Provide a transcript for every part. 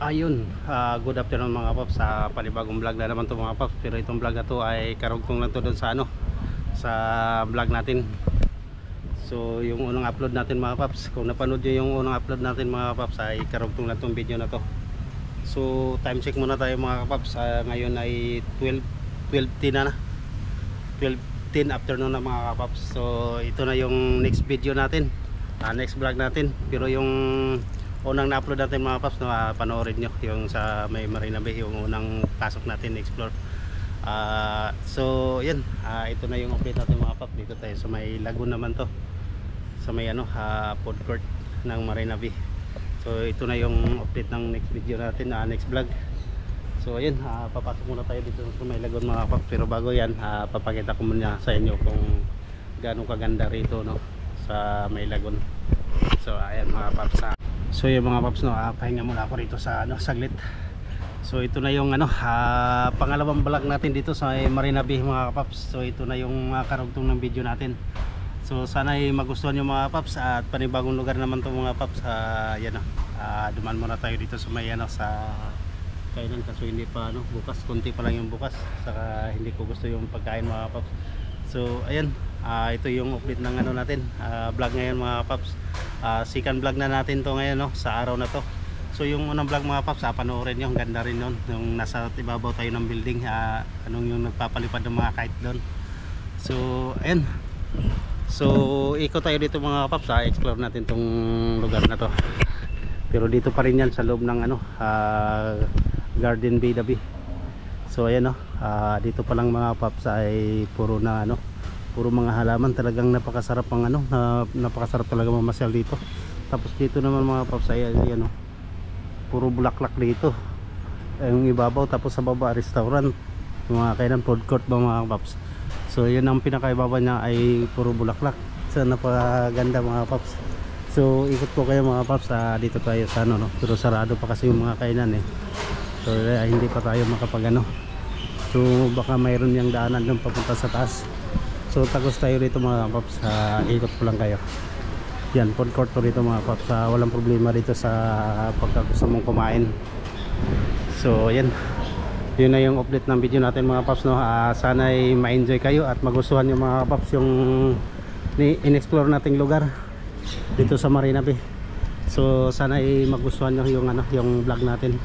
Ayun, good afternoon mga paps, sa panibagong vlog na naman to mga paps. Pero itong vlog na to ay karugtong lang to doon sa sa vlog natin. So yung unang upload natin mga paps, kung napanood nyo yung unang upload natin mga paps, ay karugtong lang tong video na to. So time check muna tayo mga paps, ngayon ay 12:10 na 12:10 afternoon na mga paps. So ito na yung next video natin, next vlog natin. Pero yung unang na-upload natin mga paps, panoorin nyo yung sa may Marina Bay, yung unang pasok natin explore. So yan, ito na yung update natin mga paps. Dito tayo sa may lagoon naman to, sa may food court ng Marina Bay. So ito na yung update ng next video natin, next vlog. So ayun, papasok muna tayo dito sa may lagoon mga paps. Pero bago yan, papakita ko muna sa inyo kung gaano kaganda rito sa may lagoon. So ayan mga paps, so yung mga paps pahinga muna ako rito sa saglit. So ito na yung pangalawang vlog natin dito sa Marina Bay mga paps. So ito na yung karugtong ng video natin. So sana ay magustuhan yung mga paps, at panibagong lugar naman to mga paps. Yan duman muna tayo dito sa may sa kainan, kasi hindi pa bukas, konti pa lang yung bukas, saka hindi ko gusto yung pagkain mga paps. So ayan, ito yung update ng natin, vlog ngayon mga paps. Second vlog na natin to ngayon sa araw na to. So yung unang vlog mga paps, panoorin nyo, ang ganda rin nun, yung nasa ibabaw tayo ng building, yung nagpapalipad ng mga kite doon. So ayan, so ikot tayo dito mga paps, explore natin tong lugar na to. Pero dito pa rin yan sa loob ng Garden Bay Dabi. So ayan dito pa lang mga paps ay puro na puro mga halaman. Talagang napakasarap ang napakasarap talaga mamasyal dito. Tapos dito naman mga paps ay puro bulaklak dito, yung ibabaw. Tapos sa baba restaurant, mga kainan, food court ba mga paps. So yun ang pinakaibaba niya, ay puro bulaklak. So napakaganda mga paps. So ikot po kayo mga paps, dito tayo sa pero sarado pa kasi yung mga kainan So hindi pa tayo makapag so baka mayroon yung daanan doon papunta sa taas. So tagos tayo dito mga paps, ikot ko lang kayo. Yan, food court to dito mga paps, walang problema dito sa pagka gusto mong kumain. So yan, yun na yung update ng video natin mga paps sana ay ma-enjoy kayo at magustuhan yung mga paps yung in-explore nating lugar dito sa Marina Bay. So sana ay magustuhan nyo yung vlog natin.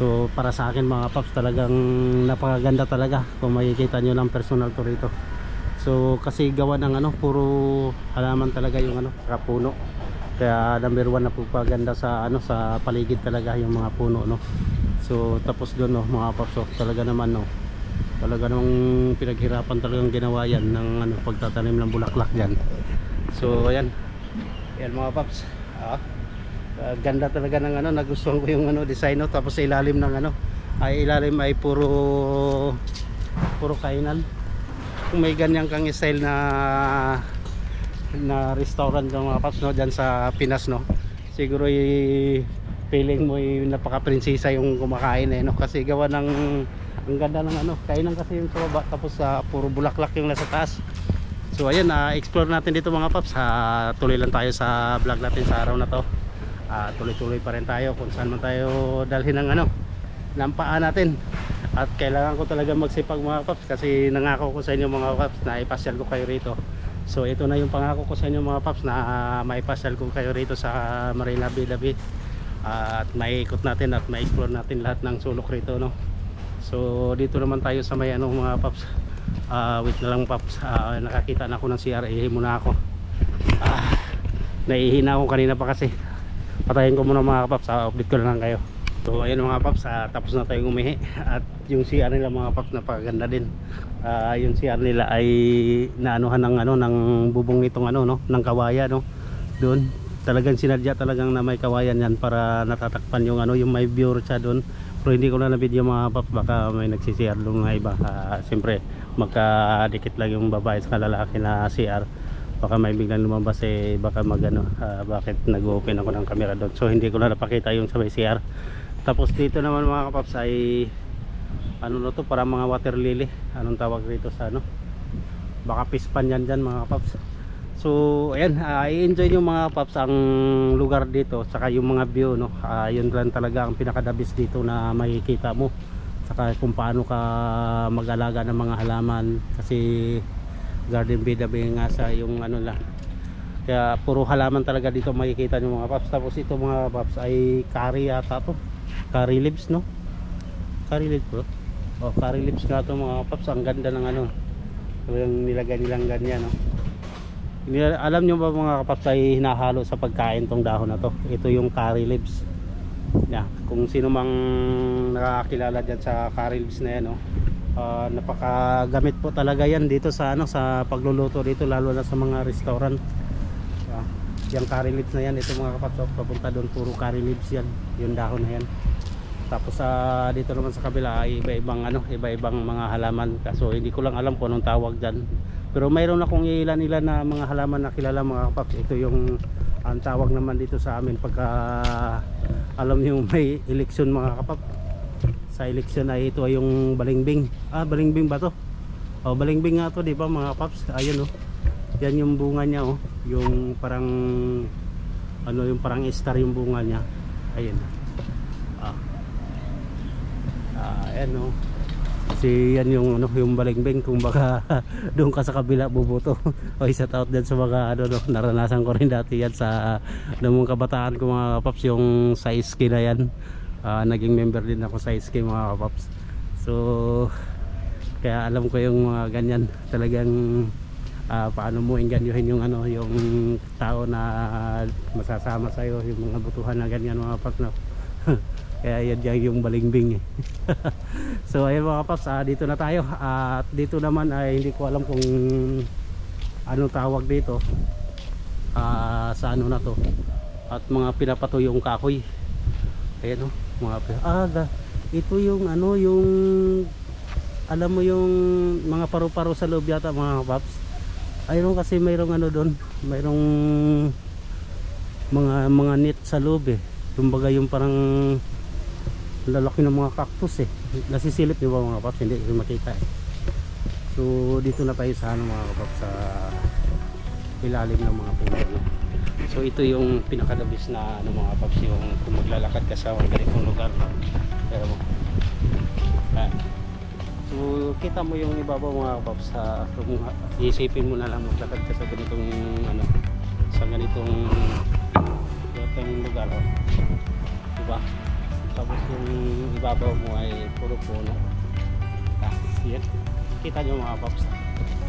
So para sa akin mga paps, talagang napakaganda talaga kung makikita nyo ng personal to rito. So kasi gawa ng puro halaman talaga yung puno. Kaya number one na paganda sa sa paligid talaga yung mga puno So tapos doon mga paps, talaga naman talaga namang pinaghirapan talagang ginawa yan ng pagtatanim ng bulaklak diyan. So ayan. Yan mga paps. Ganda talaga ng nagustuhan ko yung design tapos sa ilalim ng ilalim ay puro kainan. Kung may ganyan kang style na restaurant ng mga paps dyan sa Pinas siguro feeling mo napaka-prinsesa yung kumakain kasi gawa ng ang ganda ng kainan kasi yung sa baba, tapos puro bulaklak yung nasa taas. So ayan, explore natin dito mga paps. Tuloy lang tayo sa vlog natin sa araw na to. Tuloy-tuloy pa rin tayo kung saan man tayo dalhin ng ng paa natin. At kailangan ko talaga magsipag mga paps, kasi nangako ko sa inyo mga paps na ipasyal ko kayo rito. So ito na yung pangako ko sa inyo mga paps, na maipasyal ko kayo rito sa Marina Bay Dabi. At maiikot natin at ma-explore natin lahat ng sulok rito So dito naman tayo sa may mga paps. Wait na lang paps, nakakita na ako ng CR, muna ako. Naihina ako kanina pa kasi. Patayin ko muna mga paps, update ko lang kayo. So ayun mga paps, tapos na tayong umihi. At yung CR nila mga paps, napakaganda din. Yung CR nila ay naanuhan ng bubong nitong ng kawaya doon. Talagang sinadya talagang na may kawayan yan para natatakpan yung yung may view siya doon. Pero hindi ko na video mga paps, baka may nagsisiyar doon nga iba. Siyempre magkadikit lang yung babae sa lalaki na CR. Baka may biglang lumabas baka bakit nag-open ako ng camera doon. So hindi ko na napakita yung sa may CR. Tapos dito naman mga kapaps ay to, para mga water lily. Anong tawag rito sa baka pispan yan dyan mga kapaps. So ayan, i-enjoy nyo mga paps ang lugar dito, saka yung mga view, no. Yun lang talaga ang pinakadabis dito na makikita mo, saka kung paano ka mag-alaga ng mga halaman, kasi garden bed nga sa yung ano lang, kaya puro halaman talaga dito makikita nyo mga paps. Tapos ito mga paps ay curry yata to, curry leaves, no, curry leaves bro. Oh, curry leaves nga to mga paps. Ang ganda ng ano yung nilagay nilang ganyan, no. Alam nyo ba mga kapaps ay hinahalo sa pagkain tong dahon na to. Ito yung curry leaves. Yeah, kung sino mang nakakilala dyan sa curry leaves na yan, no? Napakagamit po talaga yan dito sa ano, sa pagluluto dito, lalo na sa mga restaurant. Yung curry leaves na yan, ito mga kapaps, papunta doon puro curry leaves yan, yung dahon na yan. Tapos dito naman sa kabila ay iba-ibang ano, iba-ibang mga halaman. Kaso hindi ko lang alam kung anong tawag diyan. Pero mayroon akong ilan-ilan na mga halaman na kilala mga kapaps. Ito yung ang tawag naman dito sa amin pagka alam niyo may eleksyon mga kapaps. Sa eleksyon ay ito ay yung balingbing. Balingbing ba to? Oh, balingbing nga to, di ba mga kapaps? Ayun oh. Yan yung bunga niya oh. Yung parang ano, yung parang star yung bunga niya. Ayun. Ayan oh. Kasi yan yung ano, yung balingbing, kung baka doon ka sa kabila bubuto. O shout out din sa mga ano, no, naranasan ko rin dati yan sa noong kabataan ko mga kapaps, yung sa iski na yan. Naging member din ako sa iski mga kapaps. So kaya alam ko yung mga ganyan talagang paano mo enganyuhin yung ano, yung tao na masasama sa iyo, yung mga butuhan na ganyan mga kapaps, no. Kaya yan yung balingbing eh. So ayun mga kapaps, dito na tayo. At dito naman ay hindi ko alam kung anong tawag dito, sa ano na to. At mga pinapatuyong kahoy. Ayan o, mga ito yung ano, yung alam mo yung mga paru-paro sa loob yata mga kapaps. Ayun kasi mayroong ano doon, mayroong mga net sa loob eh. Kumbaga yung parang lalaki ng mga cactus eh. Nasisilip di ba mga kapaps? Hindi ko makita eh. So dito na tayo sa ano mga kapaps, sa ilalim ng mga puno. So ito yung pinakadabis na ano mga kapaps, yung kung maglalakad ka sa ganitong lugar, no? Pero so kita mo yung ibabaw mga kapaps, kung isipin mo na lang maglakad ka sa ganitong ano, sa ganitong lugar, oh. Diba? Tapos yung ibabaw mo ay puro puno. Yan. Kita nyo mga paps,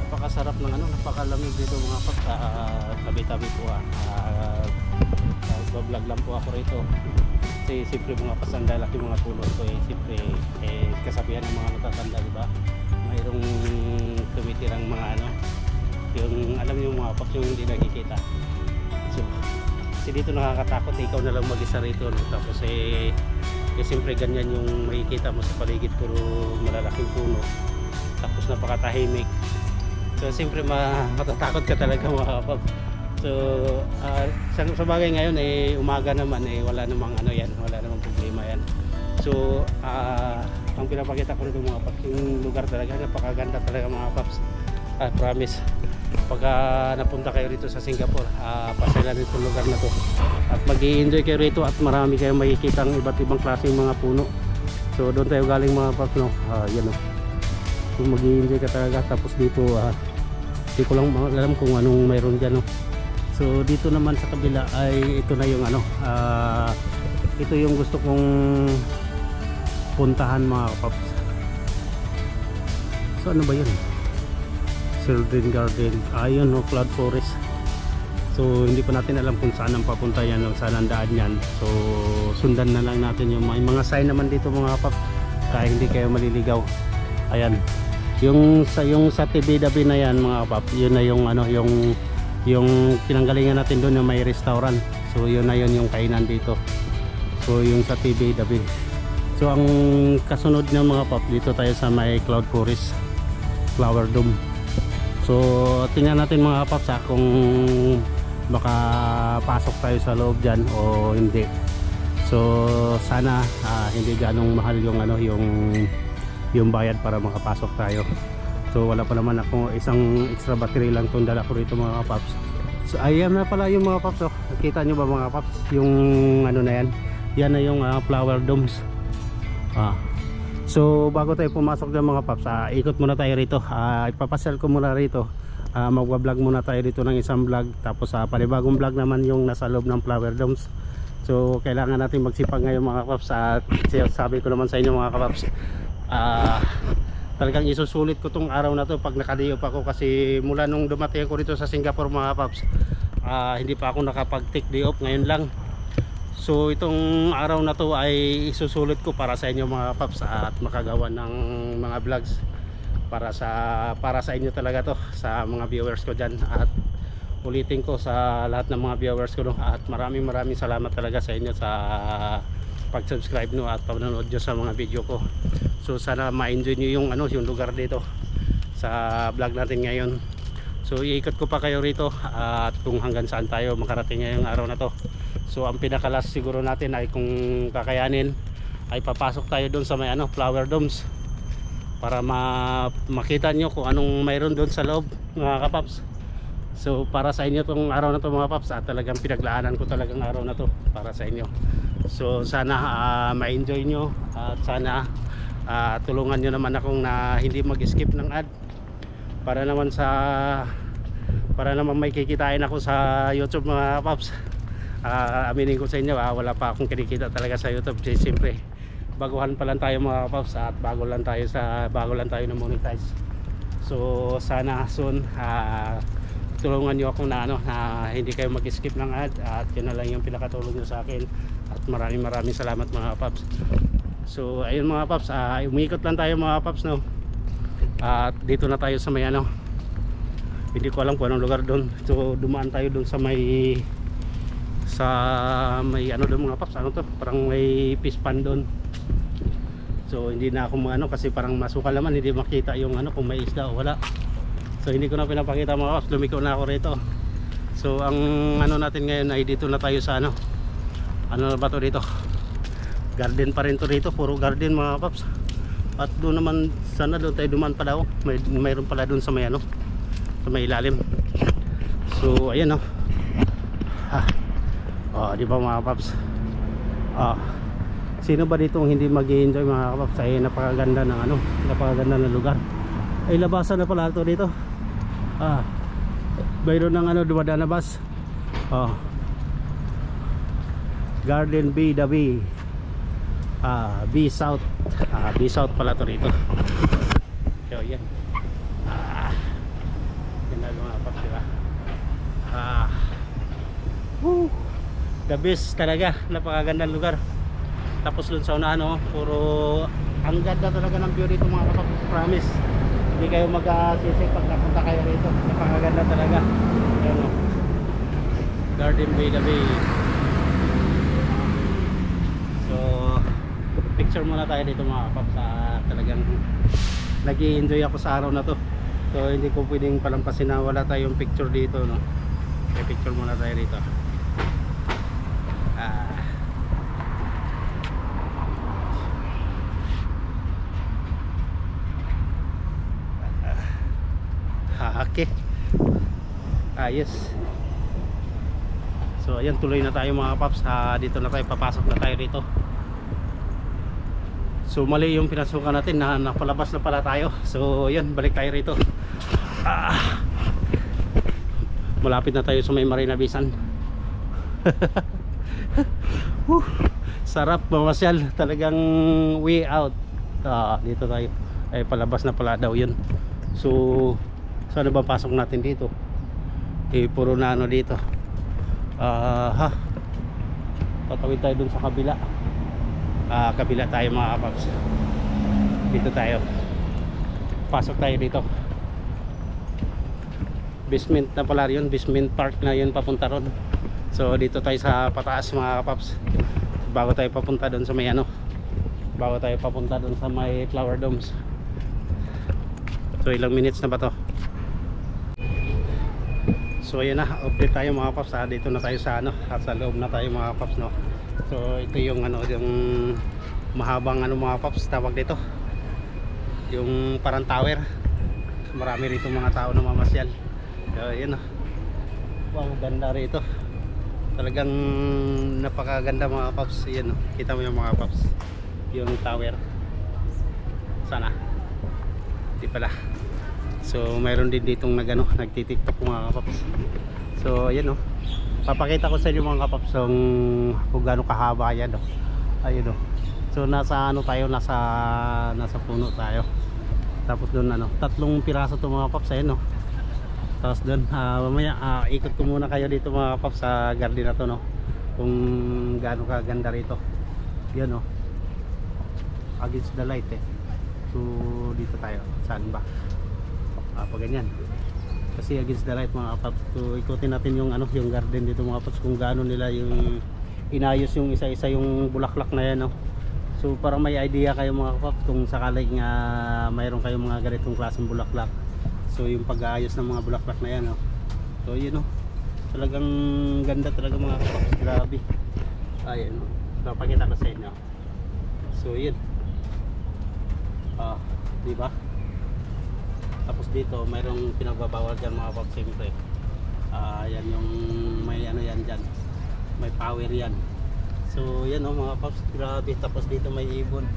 napakasarap ng ano, napakalamig dito mga paps. Tabi-tabi po vlog lang po ako rito. Kasi siyempre mga pasanda, laki mga puno ito eh. Siyempre kasabihan ng mga matatanda, diba? Mayroong tumitirang mga ano, yung alam nyo mga paps, yung hindi nakikita. So kasi dito nakakatakot, ikaw na lang mag-isa rito, no? Tapos siyempre ganyan yung makikita mo sa paligid, puro malalaking puno, tapos napakatahimik. So siyempre matatakot ka talaga mga kapag. So sa bagay ngayon umaga naman wala namang ano yan, wala namang problema yan. So ang pinapakita ko nito mga paps, yung lugar talaga napakaganda talaga mga paps. Promise, pagka napunta kayo rito sa Singapore, pasyalan rito lugar na to at mag-i-enjoy kayo rito at marami kayong makikita ng iba't ibang klaseng mga puno. So doon tayo galing mga paps, no. Yan o, kung mag-i-enjoy ka talaga. Tapos dito hindi ko lang alam kung anong mayroon dyan, no. So dito naman sa kabila ay ito na yung ano, ito yung gusto kong puntahan mga paps. So ano ba yun? Children Garden, ayun no, Cloud Forest. So hindi pa natin alam kung saan ang papunta yan o saan ang daan yan. So sundan na lang natin yung mga sign naman dito mga kapap, kaya hindi kayo maliligaw. Ayan, yung sa TBW na yan mga kapap, yun na yung ano, yung pinanggalingan natin doon na may restaurant. So yun na yun yung kainan dito. So yung sa TBW. So ang kasunod ng mga kapap, dito tayo sa may Cloud Forest Flower Dome. So tingnan natin mga kapaps kung baka pasok tayo sa loob dyan o hindi. So sana hindi ganong mahal yung ano, yung bayad para makapasok tayo. So wala pa naman ako, isang extra battery lang itong dala ko rito mga kapaps. So ayan na pala yung mga paps, oh. Nakita nyo ba mga paps? Yung ano na yan, yan na yung flower domes. So bago tayo pumasok dyan mga paps, ikot muna tayo rito. Ipapasyal ko muna rito. Magwa-vlog muna tayo dito ng isang vlog. Tapos panibagong vlog naman yung nasa loob ng flower domes. So kailangan natin magsipag ngayon mga paps. At sabi ko naman sa inyo mga paps, talagang isusulit ko tong araw na to pag nakadiyop ako. Kasi mula nung dumating ako rito sa Singapore mga paps, hindi pa ako nakapag-take day off, ngayon lang. So itong araw na to ay isusulit ko para sa inyo mga paps, at makagawa ng mga vlogs para sa inyo talaga to, sa mga viewers ko dyan. At ulitin ko sa lahat ng mga viewers ko, no? At maraming salamat talaga sa inyo sa pag-subscribe no, at panonood nyo sa mga video ko. So sana ma-enjoy nyo yung yung lugar dito sa vlog natin ngayon. So iikot ko pa kayo rito at kung hanggang saan tayo makarating ngayong araw na to. So ang pinakalas siguro natin ay kung kakayanin ay papasok tayo doon sa may flower domes para makita nyo kung anong mayroon doon sa loob mga kapaps. So para sa inyo tong araw na to mga paps, at talagang pinaglaanan ko talagang araw na to para sa inyo. So sana ma-enjoy nyo at sana tulungan nyo naman akong na hindi mag-skip ng ad para naman may kikitain ako sa YouTube mga paps. Aminin ko sa inyo, wala pa akong kinikita talaga sa YouTube. Siyempre baguhan pa lang tayo mga paps, at bago lang tayo na monetize. So sana soon tulungan nyo ako na hindi kayo mag-skip ng ad, at yun na lang yung pinakatulong nyo sa akin. At maraming salamat mga paps. So ayun mga paps, umikot lang tayo mga paps no. At dito na tayo sa may hindi ko alam kung anong lugar doon. So dumaan tayo doon sa may doon mga paps, to, parang may fish pond doon. So hindi na ako kasi parang masukal naman, hindi makita yung kung may isda o wala. So hindi ko na pinapakita mga paps, lumiko na ako rito. So ang natin ngayon ay dito na tayo sa ano ba to dito, garden pa rin to dito, puro garden mga paps. At doon naman sana doon tayo duman pa daw, mayroon pala doon sa may sa may ilalim. So ayan di ba mga paps, sino ba dito hindi mag-i-enjoy mga paps? Ay napakaganda ng napakaganda ng lugar. Ay labasan na pala ito dito. Mayroon ng dumadaan na bus. Garden B the B. B South. B South pala to rito. So yan. Yan na mga paps, diba? The best talaga, napakagandang lugar. Tapos dun sa unahan puro ang ganda talaga ng view dito mga paps, promise. Hindi kayo mag-sisig pag napunta kayo rito. Napakaganda talaga. Ayan Garden Bay the Bay. So picture muna tayo dito mga paps. Talagang nag-i-enjoy ako sa araw na to. So hindi ko pwedeng palampasin na wala tayong picture dito no. May picture muna tayo dito. Okay. Yes. So ayan, tuloy na tayo mga paps. Dito na tayo, papasok na tayo dito. So mali yung pinasukan natin, napalabas na pala tayo. So ayan, balik tayo rito. Malapit na tayo sa may Marina Bisan. Sarap mamasyal, talagang way out. Dito tayo. Ay palabas na pala daw yun. So saan ba pasok natin dito? Puro na dito. Tatawid tayo dun sa kabila. Kabila tayo mga paps. Dito tayo. Pasok tayo dito. Basement na pala yun, basement park na yun papunta ron. So dito tayo sa pataas mga paps. Bago tayo papunta dun sa may bago tayo papunta dun sa may flower domes. So ilang minutes na ba to? So ayan na, update tayo mga paps. Dito na tayo sa sa loob na tayo mga paps no. So ito yung yung mahabang mga paps tawag dito. Yung parang tower. Marami rito mga tao na mamasyal. So ayan Wow, ganda rito. Talagang napakaganda mga paps. Yan, kita mo yung mga paps, yung tower. Sana di pala. So mayroon din ditong nagtitiktok mga paps. So ayan, papakita ko sa inyo mga paps kung gaano kahaba yan. Ayun, so nasa tayo, nasa puno tayo. Tapos doon 3 piraso to mga paps. Ayan, tapos doon mamaya ikot ko muna kayo dito mga paps sa garden na to, kung gaano kaganda rito. Yan, against the light so dito tayo, saan ba pag ganyan, kasi against the light mga paps. So ikutin natin yung yung garden dito mga paps, kung gaano nila yung inayos yung isa-isa yung bulaklak na yan, so para may idea kayo mga paps kung sakaling mayroon kayong mga ganitong klaseng bulaklak. So yung pag-aayos ng mga bulaklak na yan, so yun, talagang ganda talaga mga paps, grabe. Ayan, papakita ko sa inyo. So yun, diba? Tapos dito mayroong pinagbabawal dyan mga paps, siyempre. Yan yung may yan dyan, may power yan. So yan, mga paps, grabe. Tapos dito may ibon.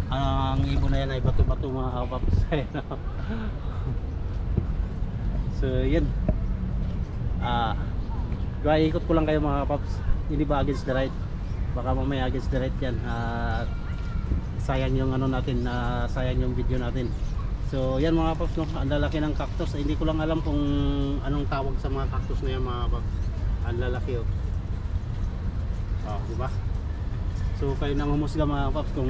Ang ibon na yan ay bato-bato mga paps. So yan, ikot ko lang kayo mga paps. Hindi ba against the right? Baka mamaya against the right yan, sayang yung natin, sayang yung video natin. So yan mga paps, ang lalaki ng cactus. Hindi ko lang alam kung anong tawag sa mga cactus na yan mga paps. Ang lalaki, diba? So kayo nang humusga mga paps kung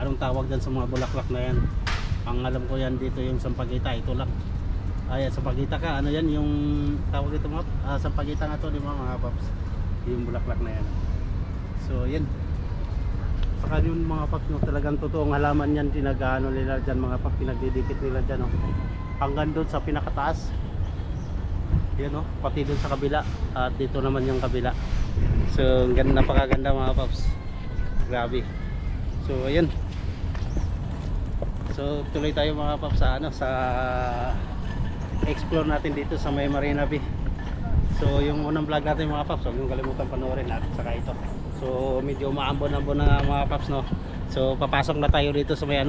anong tawag dyan sa mga bulaklak na yan. Ang alam ko yan dito yung sampagita, ito lang. Ayan, sampagita ka, yan yung tawag dito mga sampagita nga to, di ba mga paps, yung bulaklak na yan. So yan, saka yun mga paps, talagang totoong halaman yan, tinagano nila dyan mga paps, pinagdidikit nila dyan, hanggang doon sa pinakataas. Yan, pati doon sa kabila, at dito naman yung kabila. So napakaganda mga paps, grabe. So ayun, so tuloy tayo mga paps sa explore natin dito sa may Marina Bay. So yung unang vlog natin mga paps, huwag yung kalimutan panoorin natin, saka ito. So medyo maambon-ambon na mga paps, so papasok na tayo dito sa may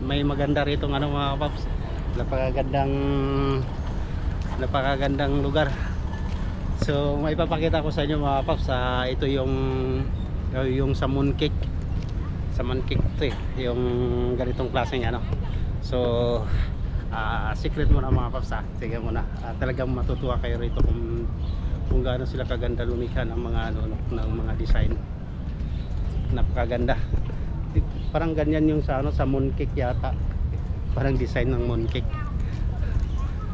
may maganda rito mga paps, napakagandang lugar. So may papakita ko sa inyo mga paps, ito yung sa mooncake to, yung ganitong klaseng so secret muna mga paps, sige muna, talagang matutuwa kayo rito kung gaano sila kaganda lumikha ng mga ng mga design. Napakaganda, parang ganyan yung sa mooncake yata, parang design ng mooncake.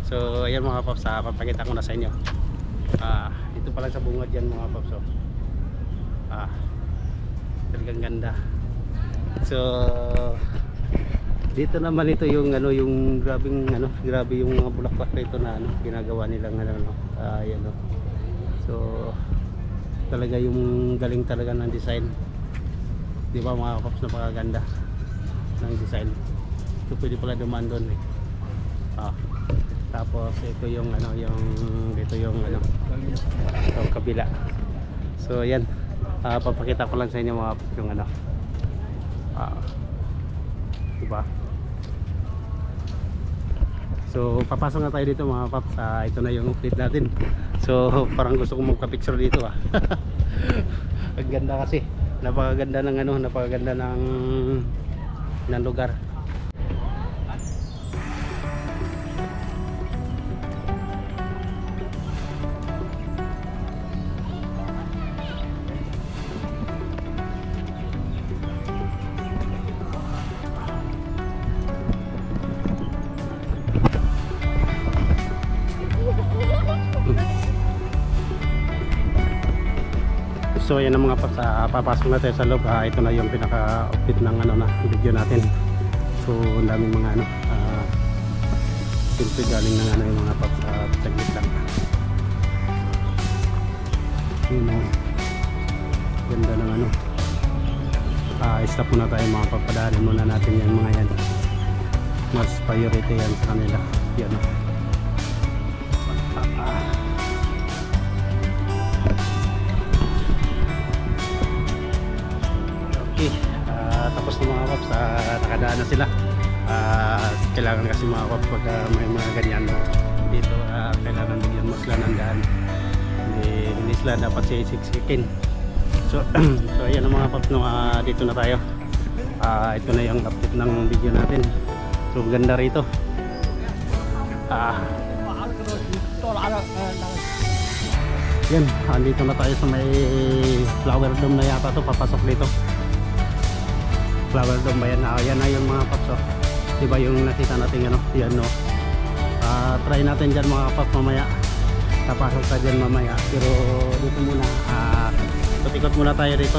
So ayan mga paps, papakita ko na sa inyo. Dito pala sa bungad yan mga paps, talagang ganda. So dito naman ito yung yung grabe yung mga bulaklak dito na ginagawa nilang ayan, so talaga yung galing talaga ng design, di ba mga paps, napakaganda ng design. So pwede pala dumaan doon, tapos ito yung dito yung kabila. So ayan, papakita ko lang sa inyo mga paps yung diba? So papasok na tayo dito mga paps, ito na yung update natin. So parang gusto kong magpa-picture dito ang ganda kasi, napakaganda ng lugar. So ayan ang mga paps, papasok na tayo sa loob. Ito na yung pinaka-update ng video natin. So ang daming mga simple galing ng yung mga paps, saglit lang. Ganda ng stop muna tayo mga papadaanin muna natin yan mga yan. Mas priority yan sa kanila. Yan na mga paps, nakadaan na sila. Kailangan kasi mga paps pag may mga ganyan dito, kailangan bigyan mo sila ng daan, hindi sila dapat siksikin. So so ayan ang mga paps, no, dito na tayo. Ito na yung update ng video natin. So ganda rito. Yan, andito na tayo sa may flower dome na yata to, papasok dito. Flower dome ba yan? Yan na yung mga paps, oh. Diba yung nakita natin ano? Yan, no? Try natin dyan mga paps mamaya. Tapasok tayo dyan mamaya. Pero dito muna, patikot muna tayo dito.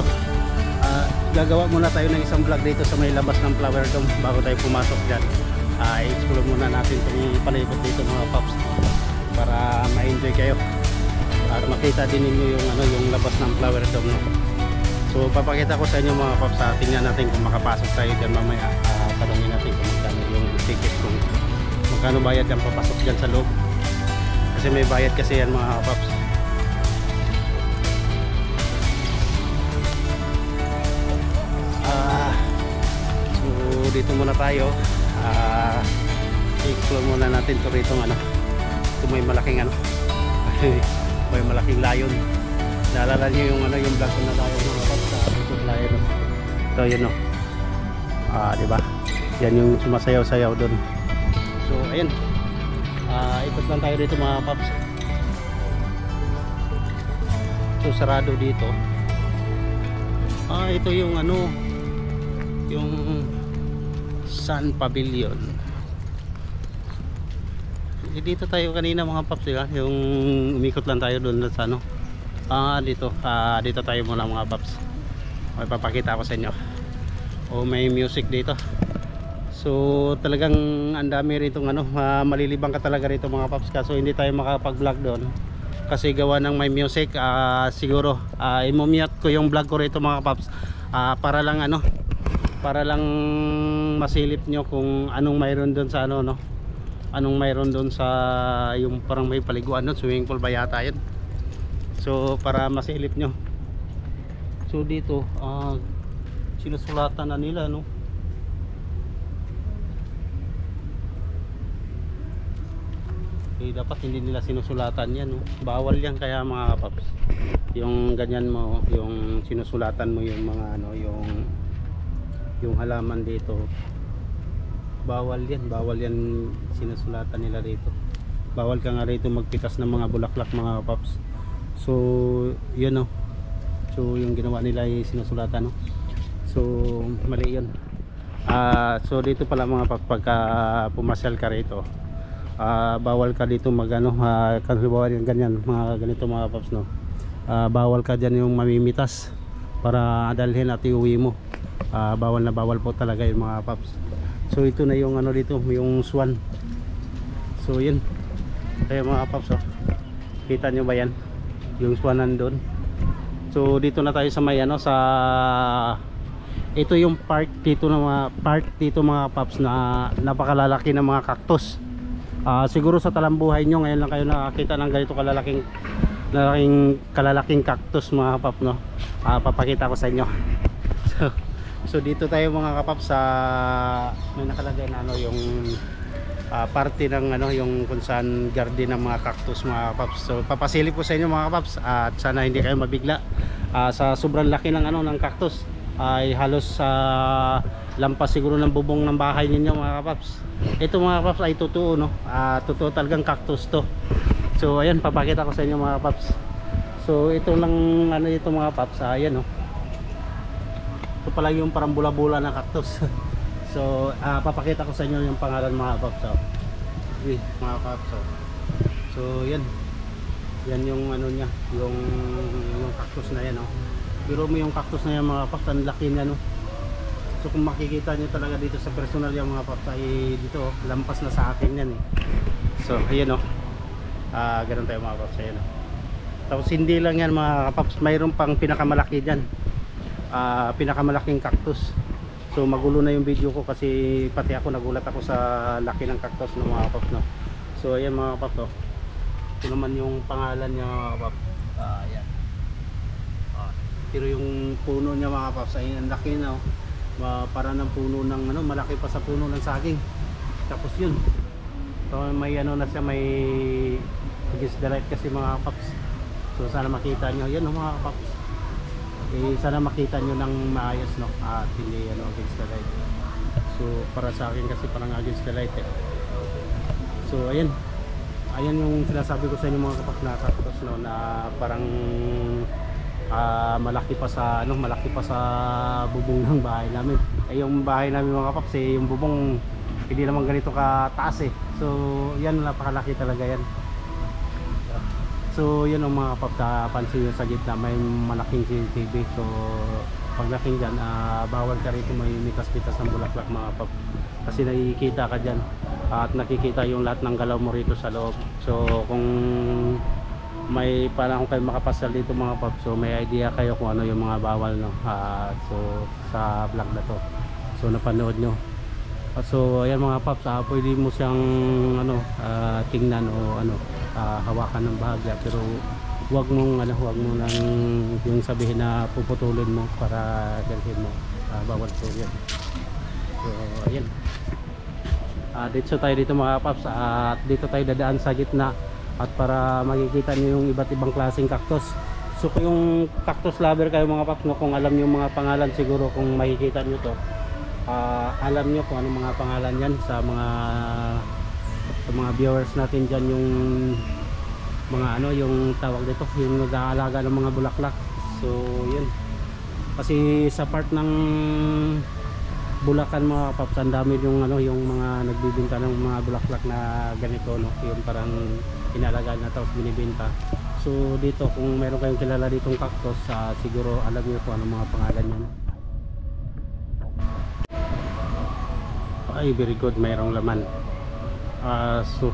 Gagawa muna tayo ng isang vlog dito sa may labas ng flower dome bago tayo pumasok dyan. I-explore muna natin itong palikot dito mga paps para ma-enjoy kayo at makita din ninyo yung ano, yung labas ng flower dome, no? So papakita ko sa inyo mga paps, tingnan natin kung makapasok tayo dyan mamaya. Tanungin natin kung magkano yung ticket, kung magkano bayad ang papasok dyan sa loob, kasi may bayad kasi yan mga paps. So dito muna tayo. I-explore muna natin to rito ano. Ito may malaking ano may malaking layon. Naalala nyo yung ano, yung vlog ko na tayo mga paps sa YouTube layon. Ito yun, no? Diba? Yan yung sumasayaw-sayaw doon. So ayan, ikot lang tayo dito mga paps. So sarado dito. Ito yung ano, yung Sun Pavilion. Dito tayo kanina mga paps, diba? Yung umikot lang tayo doon sa ano. Dito tayo muna mga paps. May papakita ko sa inyo. May music dito. So talagang ang dami rito ano, malilibang ka talaga rito mga paps, kaso hindi tayo makapag-vlog doon kasi gawa ng may music. Siguro i-mute ko yung vlog ko rito mga paps, para lang ano, para lang masilip nyo kung anong mayroon doon sa ano, no? Anong mayroon doon sa yung parang may paliguan doon, swimming pool ba yata yun. So para masilip nyo. So dito sinusulatan na nila, no? Dapat hindi nila sinusulatan yan, no? Bawal yan kaya mga paps, yung ganyan mo, yung sinusulatan mo yung mga ano, yung halaman dito, bawal yan sinusulatan nila dito. Bawal ka nga rito magpitas ng mga bulaklak mga paps. So yun, no? So yung ginawa nila ay sinusulatan, no? So mali yun. So dito pala mga paps, pagka pumasyal ka rito, bawal ka dito magano, kalbawa yung ganyan mga ganito mga paps, no? Bawal ka dyan yung mamimitas para dalhin at iuwi mo. Bawal na bawal po talaga yung mga paps. So ito na yung ano dito, yung swan. So yun, kaya mga paps, oh, kita nyo ba yan, yung swan nandun. So dito na tayo sa may ano, sa ito yung park dito na mga paps, na napakalalaki ng mga cactus. Siguro sa talambuhay nyo ngayon lang kayo nakakita ng ganito kalalaking cactus mga paps, no? Papakita ko sa inyo. So dito tayo mga kapaps, sa may nakalagay na ano, yung parte ng ano, yung kung saan garden ng mga cactus mga kapaps. So papasilip ko sa inyo mga kapaps, at sana hindi kayo mabigla sa sobrang laki ng ano, ng cactus. Ay halos lampas siguro ng bubong ng bahay ninyo mga kapaps. Ito mga kapaps ay totoo, no? Totoo talagang cactus to. So ayan, papakita ko sa inyo mga kapaps. So ito lang ano, ito mga kapaps, ayan, no? Ito pala yung parang bula-bula na cactus. So papakita ko sa inyo yung pangalan mga kapaps, mga kapaps. So yan yung ano niya, yung cactus na yan, no? Pero mo yung cactus na yan mga kapaps, ang laki niya, no? So kung makikita nyo talaga dito sa personal yung mga kapaps, ay dito, lampas na sa akin yan, eh. So ayan, no? Ganun tayo mga kapaps, ayan, no? Tapos hindi lang yan mga kapaps, mayroon pang pinakamalaki dyan, pinakamalaking cactus. So magulo na yung video ko kasi pati ako nagulat ako sa laki ng cactus ng mga kapaps, no? So ayan mga kapaps, no? Ito naman yung pangalan niya mga kapaps, ayan. Pero yung puno niya mga kapaps ay ang laki na, oh. para ng puno ng ano, malaki pa sa puno ng saging. Tapos yun, so may ano na siya, may against the light kasi mga kapaps. So sana makita nyo yan, mga kapaps. Sana makita nyo ng maayos, no, at hindi ano, against the light. So para sa akin kasi parang against the light So ayan yung sinasabi ko sa inyo mga kapaps na cactus, no, na parang malaki pa sa ano, malaki pa sa bubong ng bahay namin. Yung bahay namin mga kapaps yung bubong hindi naman ganito kataas So yan, napakalaki talaga yan. So yun ang mga kapaps, pansin nyo sa gitna may malaking CCTV. So pagdating dyan, bawal ka rito may mitas-mitas ng bulaklak mga kapaps, kasi nakikita ka dyan at nakikita yung lahat ng galaw mo rito sa loob. So kung may panahon kayo makapasal dito mga kapaps, so may idea kayo kung ano yung mga bawal, no. So sa vlog na to, so napanood nyo. So ayan mga kapaps, pwede mo siyang ano, tingnan o ano, hawakan ng bahagya, pero wag mo nang yung sabihin na puputulin mo para ganhin mo, bawal po yan. So ayan, dito tayo dito mga kapaps, at dito tayo dadaan sa gitna at para makikita nyo yung iba't ibang klaseng cactus. So kung yung cactus lover kayo mga kapaps, no, kung alam nyo yung mga pangalan, siguro kung makikita nyo to, alam nyo kung anong mga pangalan yan sa mga viewers natin dyan, yung mga ano, yung tawag dito, yung nag-aalaga ng mga bulaklak. So yun, kasi sa part ng Bulacan mga kapaps, ang dami yung ano, yung mga nagbibenta ng mga bulaklak na ganito, no, yung parang inalagaan na tapos binibenta. So dito, kung meron kayong kilala ditong cactus, siguro alam niyo kung anong mga pangalan yan. Ay, very good, mayroong laman. So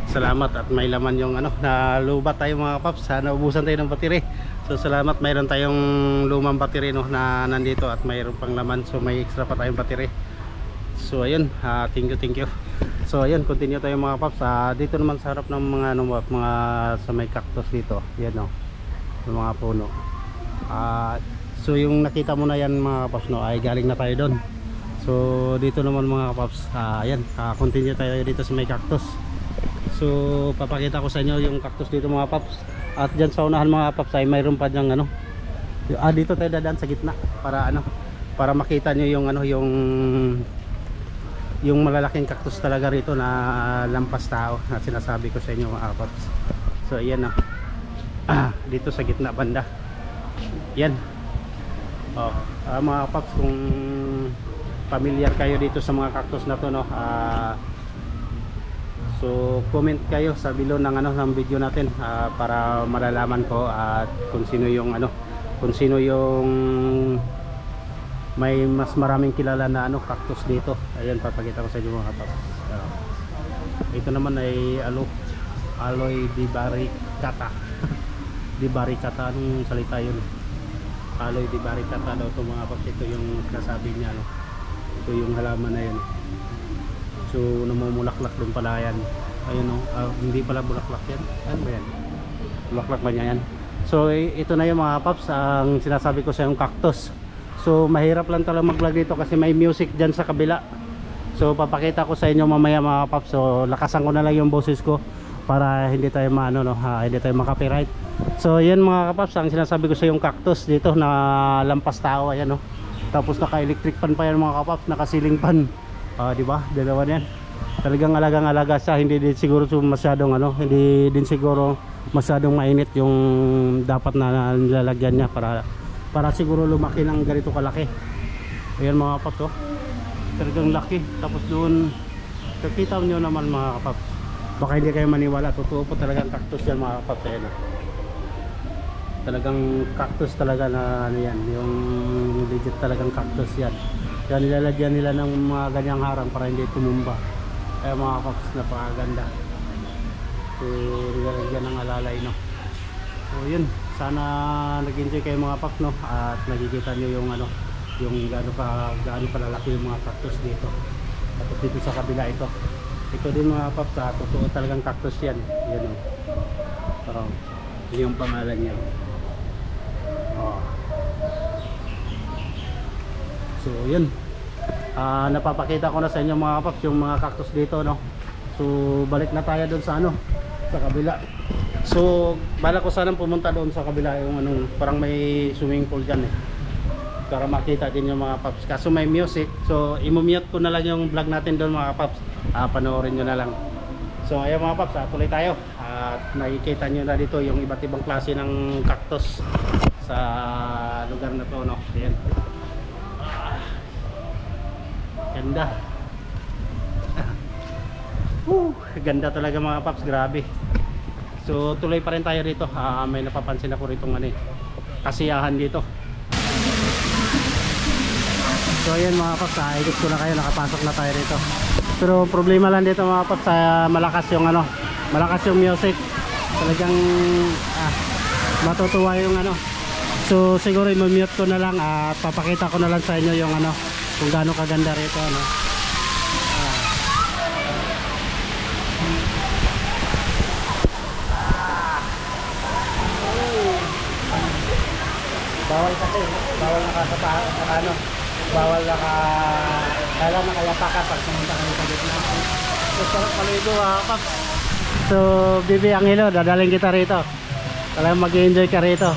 salamat at may laman yung ano, na lubat tayo mga kapaps. Sana ubusan tayo ng battery. So salamat, mayroon tayong lumang battery, no, na nandito at mayroon pang laman. So may extra pa tayong battery. So ayun, thank you. So ayun, continue tayo mga kapaps. Dito naman sa harap ng mga ano, mga sa may cactus dito, yan, no, yung mga puno. So yung nakita mo na yan mga kapaps, no, ay galing na tayo doon. So dito naman mga kapaps, ayan, continue tayo dito sa may cactus. So papakita ko sa inyo yung cactus dito mga kapaps. At dyan sa unahan mga kapaps ay mayroon pa dyang ano, dito tayo dadaan sa gitna para ano, para makita nyo yung ano, yung malalaking cactus talaga rito na lampas tao na sinasabi ko sa inyo mga kapaps. So ayan, dito sa gitna banda yan. Mga kapaps, kung familiar kayo dito sa mga cactus na to, no, so comment kayo sa below ng ano, ng video natin, para malalaman ko at kung sino yung ano, kung sino yung may mas maraming kilala na ano, cactus dito. Ayan, papakita ko sa inyo mga kapaps. Ito naman ay aloe dibaricata. Dibaricata, anong salita yun? Aloe dibaricata daw ito mga kapaps. Ito yung nasabi niya, no? Ito yung halaman na yun. So namumulaklak dun pala yan. Ayun, no, hindi pala bulaklak yan. Ano ba yan? Bulaklak ba niya yan? So ito na yung mga kapaps, ang sinasabi ko sa yung cactus. So mahirap lang talaga mag-vlog dito kasi may music dyan sa kabila. So papakita ko sa inyo mamaya mga kapaps. So lakasan ko na lang yung boses ko para hindi tayo hindi tayo makapiright. So yan mga kapaps, ang sinasabi ko sa yung cactus dito na lampas tao, ayan, no. Tapos naka-electric pan pa yan mga kapaps, naka-ceiling pan. Di ba? Dalawa yan. Talagang alagang-alaga siya, hindi din siguro masyadong ano, hindi din siguro masyadong mainit yung dapat na nilalagyan niya para siguro lumaki ng ganito kalaki. Ayan mga kapaps, oh. Talagang laki. Tapos doon nakita niyo naman mga kapaps. Baka hindi kayo maniwala, totoo po talagang cactus yan mga kapaps. Ayan, oh. Talagang cactus talaga na ano yan, yung legit talagang cactus yan. Kaya nilalagyan nila ng mga ganyang harang para hindi tumumba. Kaya mga kapaps, napakaganda. So nilalagyan ng alalay, no. So yun, sana nag-enjoy kayo mga kapaps, no, at nakikita nyo yung ano, yung gaano palalaki yung mga cactus dito. Tapos dito sa kabila ito din mga kapaps, totoo talagang cactus yan. Yan, oh. Parang yun yung pangalan niya. So yun, napapakita ko na sa inyo mga kapaps yung mga cactus dito, no. So balik na tayo doon sa ano, sa kabila. So bala ko sanang pumunta doon sa kabila, yung anong parang may swimming pool dyan para makita din yung mga paps. Kaso may music, so i-mute ko na lang yung vlog natin doon mga paps. Panoorin nyo na lang. So ayun mga paps, tuloy tayo. At nakikita nyo na dito yung iba't ibang klase ng cactus sa lugar na to, no. Ayan. Ganda. Ganda talaga mga paps, grabe. So tuloy pa rin tayo rito. May napapansin ako rito ng kasiyahan dito. So ayan mga paps, ikot ko na kayo, nakapasok na tayo rito. Pero problema lang dito mga paps, malakas yung malakas yung music. Talagang matutuwa yung So siguro i-mute ko na lang at papakita ko na lang sa inyo yung kung gaano kaganda rito, Bawal kasi, bawal bawal kailan nakayapa ka pag pumunta kami sa gitna. So sarap paligo paps. So Bibi Angelo, dadaling kita rito. Talagang mag-enjoy ka rito.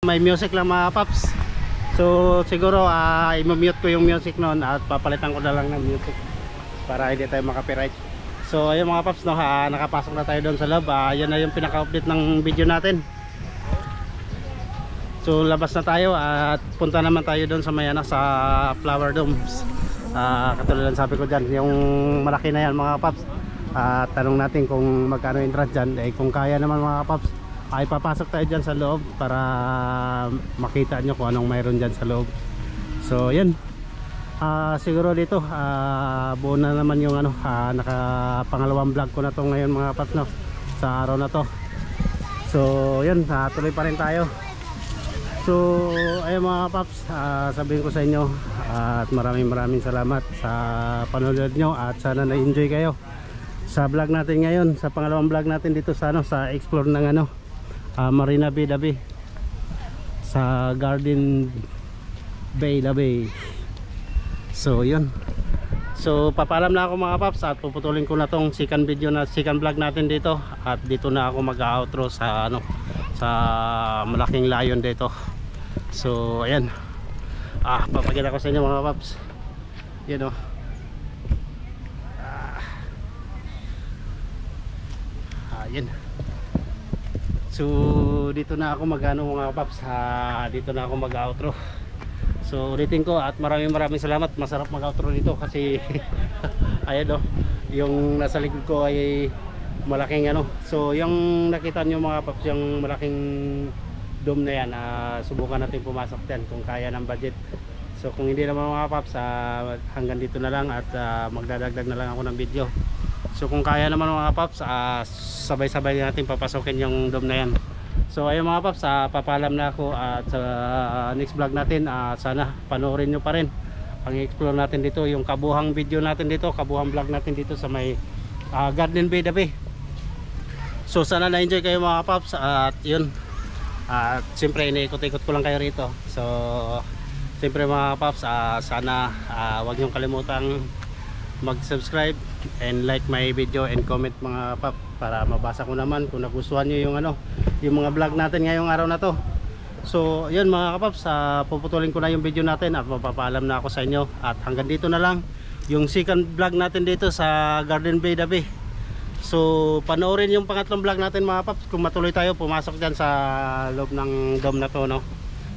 May music lang mga paps. So siguro i-mute ko yung music noon at papalitan ko na lang ng music para hindi tayo maka-copyright. So ayun mga paps, no, nakapasok na tayo doon sa loob. Yan na yung pinaka-update ng video natin. So labas na tayo at punta naman tayo doon sa may sa flower domes. Katulad ng sabi ko dyan, yung malaki na yan mga paps. Tanong natin kung magkano entrance dyan. Kung kaya naman mga paps, ay papasok tayo dyan sa loob para makita nyo kung anong mayroon dyan sa loob. So yan, siguro dito buo na naman yung nakapangalawang vlog ko na to ngayon mga paps, no, sa araw na to. So yan, tuloy pa rin tayo. So ayun mga paps, sabihin ko sa inyo at maraming salamat sa panonood nyo at sana na-enjoy kayo sa vlog natin ngayon, sa pangalawang vlog natin dito sa sa explore ng Marina Bay Dabi. sa Garden Bay Labay. So yun, so papaalam na ako mga paps at puputulin ko na tong second video na second vlog natin dito, at dito na ako mag-outro sa ano, sa malaking layon dito. So ayan, papakita ko sa inyo mga paps, yun o. Ayan, so dito na ako mag-ano mga paps, dito na ako mag-outro. So ulitin ko at maraming salamat. Masarap mag-outro dito kasi ayan o, yung nasa likod ko ay malaking ano. So yung nakita nyo mga paps, yung malaking dome na yan, subukan natin pumasok yan kung kaya ng budget. So kung hindi naman mga paps, hanggang dito na lang at magdadagdag na lang ako ng video. So kung kaya naman mga paps, sabay-sabay natin papasokin yung dome na yan. So ayun mga paps, papalam na ako at sa next vlog natin, sana panoorin nyo pa rin ang explore natin dito, yung kabuhang video natin dito, kabuhang vlog natin dito sa may Garden Bay Labay. So sana na-enjoy kayo mga paps, at yun, at siyempre iniikot-ikot ko lang kayo rito. So siyempre mga paps, sana wag nyo kalimutang mag-subscribe and like my video and comment mga pap, para mabasa ko naman kung nagustuhan nyo yung ano, yung mga vlog natin ngayong araw na to. So yun mga kapaps, puputulin ko na yung video natin at mapapaalam na ako sa inyo, at hanggang dito na lang yung second vlog natin dito sa Garden Bay Labay. So panoorin yung pangatlong vlog natin mga paps kung matuloy tayo pumasok dyan sa loob ng dome na to, no?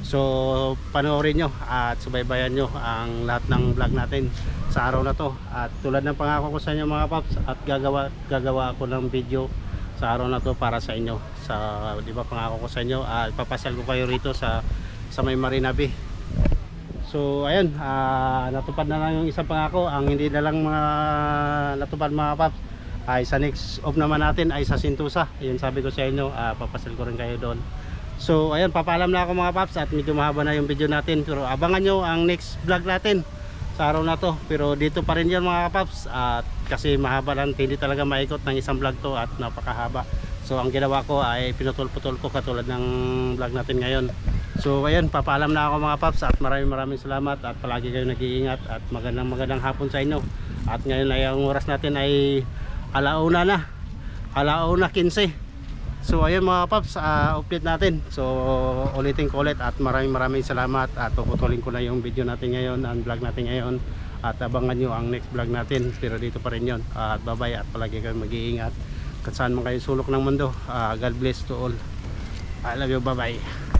So panoorin nyo at subaybayan nyo ang lahat ng vlog natin sa araw na to. At tulad ng pangako ko sa inyo mga paps, at gagawa ako ng video sa araw na to para sa inyo. Sa, di ba, pangako ko sa inyo, ipapasyal ko kayo rito sa may Marina Bay. So ayun, natupad na lang yung isang pangako. Ang hindi na lang mga natupad mga paps ay sa next off naman natin ay sa Sentosa. Yun sabi ko sa inyo, papasyal ko rin kayo doon. So ayun, papaalam na ako mga paps, at medyo mahaba na yung video natin, pero abangan nyo ang next vlog natin sa araw na to. Pero dito pa rin yan mga paps, at kasi mahaba lang, hindi talaga maikot ng isang vlog to at napakahaba. So ang ginawa ko ay pinutol-putol ko katulad ng vlog natin ngayon. So ayun, papaalam na ako mga paps, at maraming salamat, at palagi kayo nag-iingat, at magandang hapon sa inyo. At ngayon ay ang oras natin ay alauna na, alauna 15. So ayun mga paps, update natin. So ulitin ko ulit, at maraming salamat, at puputulin ko na yung video natin ngayon, ang vlog natin ngayon, at abangan nyo ang next vlog natin. Pero dito pa rin yun, at bye bye, at palagi kayo mag-iingat kahit saan man kayo sulok ng mundo. God bless to all. I love you, bye bye.